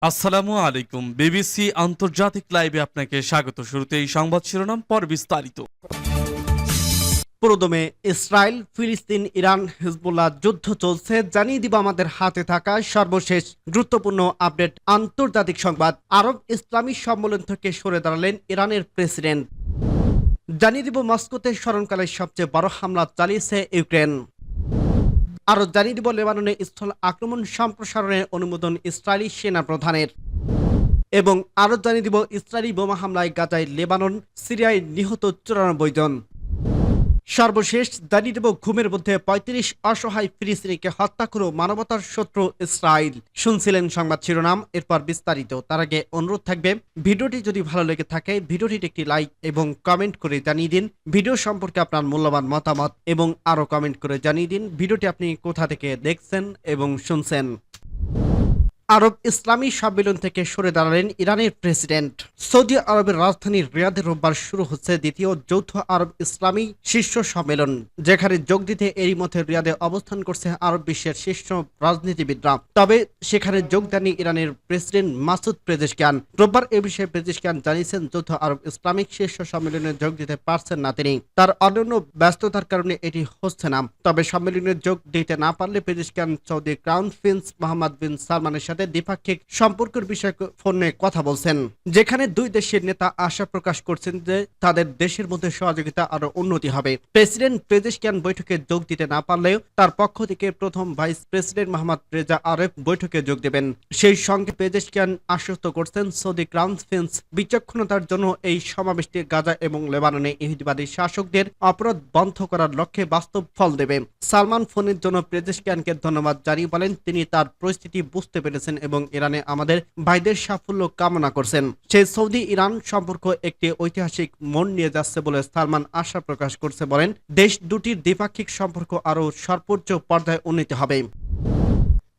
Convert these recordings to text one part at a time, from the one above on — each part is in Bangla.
আসসালামু আলাইকুম। বিবিসি আন্তর্জাতিক লাইভে আপনাকে স্বাগত। শুরুতেই সংবাদ শিরোনাম, পর বিস্তারিত। পুরোদমে ইসরায়েল, ফিলিস্তিন, ইরান, হিজবুল্লাহ যুদ্ধ চলছে, জানিয়ে দিব আমাদের হাতে থাকা সর্বশেষ গুরুত্বপূর্ণ আপডেট। আন্তর্জাতিক সংবাদ। আরব ইসলামী সম্মেলন থেকে সরে দাঁড়ালেন ইরানের প্রেসিডেন্ট। জানিয়ে দিব মস্কোতে স্মরণকালের সবচেয়ে বড় হামলা চালিয়েছে ইউক্রেন। আরও জানিয়ে দিব লেবাননে স্থল আক্রমণ সম্প্রসারণের অনুমোদন ইসরায়েলি সেনা প্রধানের। এবং আরও জানিয়ে দিব ইসরায়েলি বোমা হামলায় গাজায় লেবানন, সিরিয়ায় নিহত 94 জন। সর্বশেষ জানিয়ে দেব ঘুমের মধ্যে ৩৫ অসহায় ফিলিস্তিনিকে হত্যা করে মানবতার শত্রু ইসরায়েল। শুনছিলেন সংবাদ শিরোনাম, এরপর বিস্তারিত। তার আগে অনুরোধ থাকবে, ভিডিওটি যদি ভালো লেগে থাকে ভিডিওটিতে একটি লাইক এবং কমেন্ট করে জানিয়ে দিন ভিডিও সম্পর্কে আপনার মূল্যবান মতামত, এবং আরও কমেন্ট করে জানিয়ে দিন ভিডিওটি আপনি কোথা থেকে দেখছেন এবং শুনছেন। আরব ইসলামী সম্মেলন থেকে সরে দাঁড়ালেন ইরানের প্রেসিডেন্ট। সৌদি আরবের রাজধানী রিয়াদে রোববার শুরু হচ্ছে দ্বিতীয় যৌথ আরব ইসলামী শীর্ষ সম্মেলন, যেখানে যোগ দিতে এরই মধ্যে রিয়াদে অবস্থান করছে আরব বিশ্বের শীর্ষ রাজনীতিবিদরা। তবে সেখানে যোগ দেননি ইরানের প্রেসিডেন্ট মাসুদ পেজেশকিয়ান। রোববার এ বিষয়ে পেজেশকিয়ান জানিয়েছেন যৌথ আরব ইসলামিক শীর্ষ সম্মেলনে যোগ দিতে পারছেন না তিনি। তার অন্যান্য ব্যস্ততার কারণে এটি হচ্ছে না। তবে সম্মেলনে যোগ দিতে না পারলে Pezeshkian Saudi crown prince Mohammed bin সালমানের সাথে দ্বিপাক্ষিক সম্পর্কের বিষয়ে ফোনে কথা বলছেন, যেখানে দুই দেশের নেতা আশা প্রকাশ করছেন যে তাদের দেশের মধ্যে সহযোগিতা আরো উন্নতি হবে। প্রেসিডেন্ট পেজেশকিয়ান বৈঠকে যোগ দিতে না পারলেও তার পক্ষ থেকে প্রথম ভাইস প্রেসিডেন্ট মোহাম্মদ রেজা আরেফ বৈঠকে যোগ দেবেন। সেই সঙ্গে পেজেশকিয়ান আশ্বস্ত করছেন সৌদি ক্রাউন প্রিন্স বিচক্ষণতার জন্য এই সমাবেশটি গাজা এবং লেবাননে ইহুদিবাদী শাসকদের অপরাধ বন্ধ করার লক্ষ্যে বাস্তব ফল দেবে। সালমান ফোনের জন্য পেজেশকিয়ানকে ধন্যবাদ জানিয়ে বলেন তিনি তার পরিস্থিতি বুঝতে পেরেছেন এবং ইরানে আমাদের ভাইদের সাফল্য কামনা করছেন। সেই সৌদি ইরান সম্পর্ক একটি ঐতিহাসিক মোড় নিয়ে যাচ্ছে বলে সালমান আশা প্রকাশ করছে, বলেন দেশ দুটির দ্বিপাক্ষিক সম্পর্ক আরও সর্বোচ্চ পর্যায়ে উন্নীত হবে।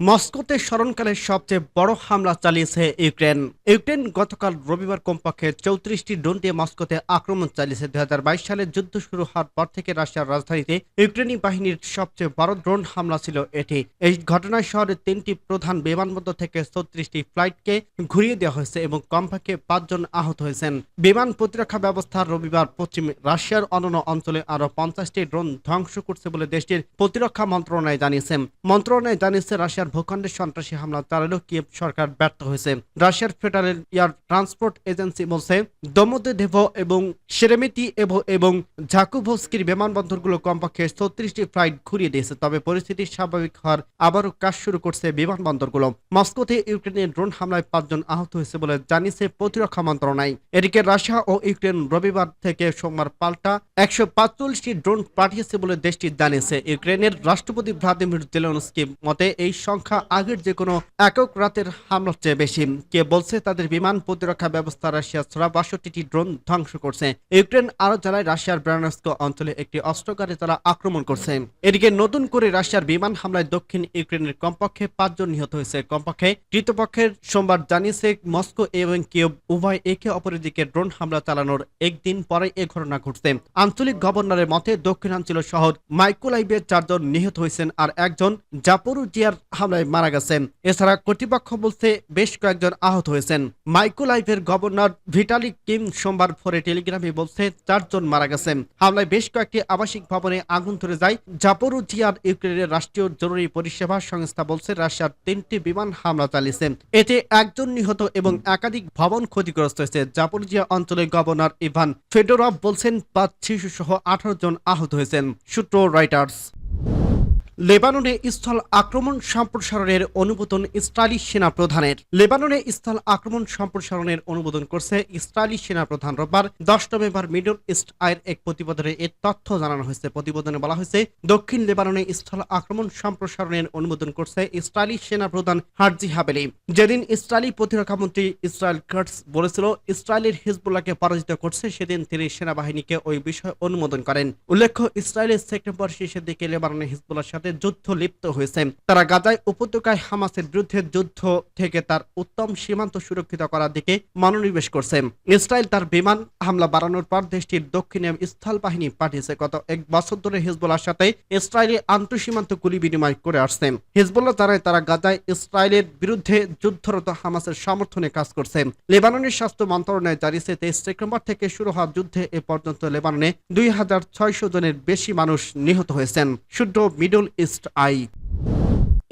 মস্কোতে স্মরণকালের সবচেয়ে বড় হামলা চালিয়েছে ইউক্রেন। ইউক্রেন গতকাল রবিবার কমপক্ষে 34টি ড্রোন দিয়ে মস্কোতে আক্রমণ চালিয়েছে। 2022 সালে যুদ্ধ শুরু হওয়ার পর থেকে রাশিয়ার রাজধানীতে ইউক্রেনি বাহিনীর সবচেয়ে বড় ড্রোন হামলা ছিল এটি। এই ঘটনায় শহরের 3টি প্রধান বিমানবন্দর থেকে 36টি ফ্লাইটকে ঘুরিয়ে দেওয়া হয়েছে এবং কমপক্ষে 5 জন আহত হয়েছেন। বিমান প্রতিরক্ষা ব্যবস্থা রবিবার পশ্চিম রাশিয়ার অন্যান্য অঞ্চলে আরও 50টি ড্রোন ধ্বংস করছে বলে দেশটির প্রতিরক্ষা মন্ত্রণালয় জানিয়েছে। মন্ত্রণালয় জানিয়েছে রাশিয়ার ভূখণ্ডে সন্ত্রাসী হামলা চালালেও কিয়েভ সরকার ব্যর্থ হয়েছে। রাশিয়ার ফেডারেল এয়ার ট্রান্সপোর্ট এজেন্সি বলছে দমোদেদেভো এবং শেরেমেতিয়েভো এবং ঝাকুভস্কির বিমানবন্দরগুলো কমপক্ষে 36টি ফ্লাইট ঘুরিয়ে দিয়েছে। তবে পরিস্থিতি স্বাভাবিক হওয়ার আবারও কাজ শুরু করছে বিমানবন্দরগুলো। মস্কোতে ইউক্রেনের ড্রোন হামলায় 5 জন আহত হয়েছে বলে জানিয়েছে প্রতিরক্ষা মন্ত্রণালয়। এদিকে রাশিয়া ও ইউক্রেন রবিবার থেকে সোমবার পাল্টা 145টি ড্রোন পাঠিয়েছে বলে দেশটি জানিয়েছে। ইউক্রেনের রাষ্ট্রপতি ভ্লাদিমির জেলেনস্কি মতে এই সংখ্যা আগের যে কোনো একক রাতের হামলার চেয়ে বেশি। কে বলছে তাদের বিমান প্রতিরক্ষা ব্যবস্থা রাশিয়া ছাড়া 62টি ড্রোন ধ্বংস করছে। ইউক্রেন আরো জানায় রাশিয়ার ব্রায়ানস্ক অঞ্চলে একটি অস্ত্রগারে তারা আক্রমণ করছে। এদিকে নতুন করে রাশিয়ার বিমান হামলায় দক্ষিণ ইউক্রেনের কমপক্ষে 5 জন নিহত হয়েছে। কমপক্ষে কৃতপক্ষের সোমবার জানিয়েছে মস্কো এবং কিয়েভ উভয় একে অপরের দিকে ড্রোন হামলা চালানোর একদিন পরে এ ঘটনা ঘটছে। আঞ্চলিক গভর্নরের মতে দক্ষিণাঞ্চল শহর মাইকোলাইভে 4 জন নিহত হয়েছেন আর একজন জাপোরোজিয়ার হামলায় মারা গেছেন। এছাড়া কর্তৃপক্ষ বলছে বেশ কয়েকজন আহত হয়েছেন। মাইকোলাইভের গভর্নর ভিটালি কিম সোমবার ভোরে টেলিগ্রামে বলছে 4 জন মারা গেছেন। হামলায় বেশ কয়েকটি আবাসিক ভবনে আগুন ধরে যায়। জাপোরোজিয়ার ইউক্রেনের রাষ্ট্রীয় জরুরি পরিষেবা সংস্থা বলছে রাশিয়ার 3টি বিমান হামলা চালিয়েছে। এতে একজন নিহত এবং একাধিক ভবন ক্ষতিগ্রস্ত হয়েছে। জাপোরোজিয়া অঞ্চলের গভর্নর ইভান ফেডোরভ বলছেন 5 শিশু সহ 18 জন আহত হয়েছেন। সূত্র রয়টার্স। লেবাননে স্থল আক্রমণ সম্প্রসারণের অনুমোদন ইসরায়েলি সেনা প্রধানের। লেবাননে স্থল আক্রমণ সম্প্রসারণের অনুমোদন করছে ইসরায়েলি সেনা প্রধান। রোববার 10 নভেম্বর মিডল ইস্ট আইয়ের এক প্রতিবেদনে এর তথ্য জানানো হয়েছে। প্রতিবেদনে বলা হয়েছে দক্ষিণ লেবাননে স্থল আক্রমণ সম্প্রসারণের অনুমোদন করছে ইসরায়েলি সেনা প্রধান হার্জি হাবেলি। যেদিন ইসরায়েলি প্রতিরক্ষা মন্ত্রী ইসরায়েল কাটস বলেছিল ইসরায়েলের হিজবুল্লাহকে পরাজিত করছে, সেদিন তিনি সেনাবাহিনীকে ওই বিষয়ে অনুমোদন করেন। উল্লেখ্য ইসরায়েলের সেপ্টেম্বর শেষের দিকে লেবাননে হিজবুল্লাহর সাথে সাথে যুদ্ধ লিপ্ত হয়েছে। তারা গাজায় উপত্যকায় হামাসের বিরুদ্ধে যুদ্ধ থেকে তার উত্তম সীমান্ত সুরক্ষিত করার দিকে মনোনিবেশ করছে। ইসরায়েল তার বিমান হামলা বাড়ানোর পর দেশটির দক্ষিণে স্থল বাহিনী পাঠিয়েছে। গত এক বছর ধরে হিজবুল্লাহর সাথে ইসরায়েলি আন্তঃসীমান্ত গুলি বিনিময় করে আসছে। হিজবুল্লাহ জানায় তারা গাজায় ইসরায়েলের বিরুদ্ধে যুদ্ধরত হামাসের সমর্থনে কাজ করছে। লেবাননের স্বাস্থ্য মন্ত্রণালয় জানিয়েছে 23 সেপ্টেম্বর থেকে শুরু হওয়া যুদ্ধে এ পর্যন্ত লেবাননে 2600 জনের বেশি মানুষ নিহত হয়েছেন। শুদ্ধ মিডল ইস্ট আই।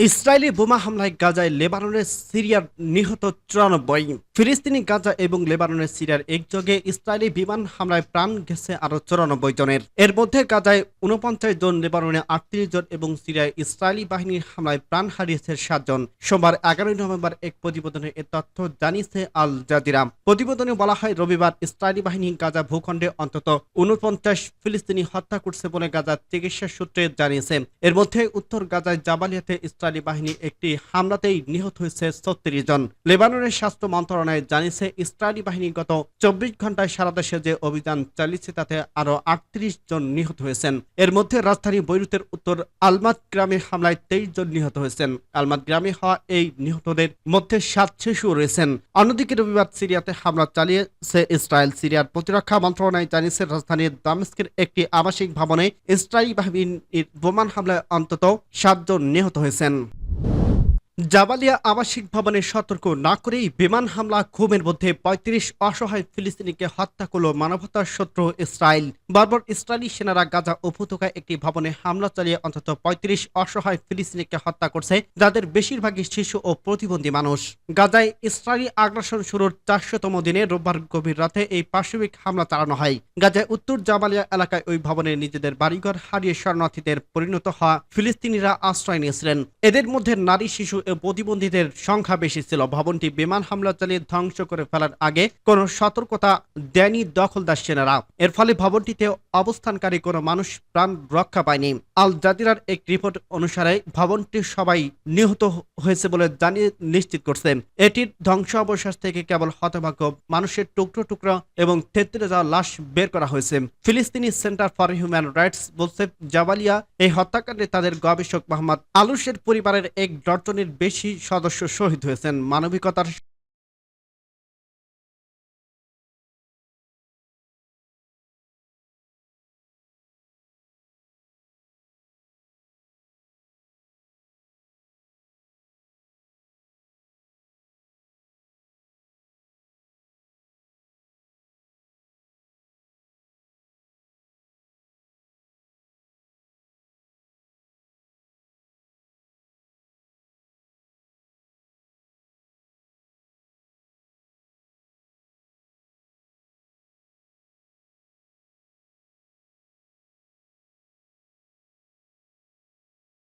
ইসরায়েলি বোমা হামলায় গাজায় লেবাননের সিরিয়ার নিহত 94। ফিলিস্তিনি গাজা এবং লেবাননের সিরিয়ার একযোগে ইসরায়েলি বিমান হামলায় প্রাণ গেছে আরো 94 জনের। এর মধ্যে গাজায় 49 জন, লেবাননে 38 জন এবং সিরিয়ায় ইসরায়েলি বাহিনীর হামলায় প্রাণ হারিয়েছে 7 জন। সোমবার 11 নভেম্বর এক প্রতিবেদনে এ তথ্য জানিয়েছে আল জাজিরা। প্রতিবেদনে বলা হয়, রবিবার ইসরায়েলি বাহিনী গাজা ভূখণ্ডে অন্তত 49 ফিলিস্তিনি হত্যা করছে বলে গাজার চিকিৎসা সূত্রে জানিয়েছে। এর মধ্যে উত্তর গাজায় জাবালিয়াতে ইসরায়েলি বাহিনী একটি হামলাতেই নিহত হয়েছে 36 জন। লেবাননের স্বাস্থ্য মন্ত্রণালয় জানিয়েছে, ইসরায়েলি বাহিনী গত 24 ঘন্টায় সারা দেশে যে অভিযান চালিয়েছে তাতে আরো 38 জন নিহত হয়েছেন। এর মধ্যে রাজধানী বৈরুতের উত্তর আলমাত গ্রামে হামলায় 23 জন নিহত হয়েছেন। আলমাত গ্রামে হওয়া এই নিহতদের মধ্যে 7 শিশু রয়েছেন। অন্যদিকে রবিবার সিরিয়াতে হামলা চালিয়েছে ইসরায়েল। সিরিয়ার প্রতিরক্ষা মন্ত্রণালয় জানিয়েছে, রাজধানীর দামেস্কের একটি আবাসিক ভবনে ইসরায়েলি বাহিনীর বোমান হামলায় অন্তত 7 জন নিহত হয়েছেন। জাবালিয়া আবাসিক ভবনে সতর্ক না করেই বিমান হামলা, খুনের মধ্যে 35 অসহায় ফিলিস্তিনিকে হত্যা করল মানবতার শত্রু ইসরায়েল। বারবার ইসরায়েলি সেনারা গাজা উপত্যকায় একটি ভবনে হামলা চালিয়ে অন্তত 35 অসহায় ফিলিস্তিনিকে হত্যা করছে, যাদের বেশিরভাগই শিশু ও প্রতিবন্ধী মানুষ। গাজায় ইসরায়েলি আগ্রাসন শুরুর 400তম দিনে রোববার গভীর রাতে এই পাশবিক হামলা চালানো হয়। গাজায় উত্তর জাবালিয়া এলাকায় ওই ভবনে নিজেদের বাড়িঘর হারিয়ে শরণার্থীদের পরিণত হওয়া ফিলিস্তিনিরা আশ্রয় নিয়েছিলেন। এদের মধ্যে নারী, শিশু ও প্রতিবন্ধীদের সংখ্যা বেশি ছিল। ভবনটি বিমান হামলা চালিয়ে ধ্বংস করে ফেলার আগে কোনো সতর্কতা দেয়নি দখলদার সেনারা। এর ফলে ভবনটিতে অবস্থানকারী কোনো মানুষ প্রাণ রক্ষা পায়নি। আল জাজিরার এক রিপোর্ট অনুসারে ভবনটি সবাই নিহত হয়েছে বলে জানিয়ে নিশ্চিত করছে। এটির ধ্বংসাবশেষ থেকে কেবল হতভাগ্য মানুষের টুকরো টুকরো এবং থেতলে যাওয়া লাশ বের করা হয়েছে। ফিলিস্তিনি সেন্টার ফর হিউম্যান রাইটস বলছে, জাবালিয়া এই হত্যাকাণ্ডে তাদের গবেষক মোহাম্মদ আলুশের পরিবারের 1 ডজনের বেশি সদস্য শহীদ হয়েছেন। মানবিকতার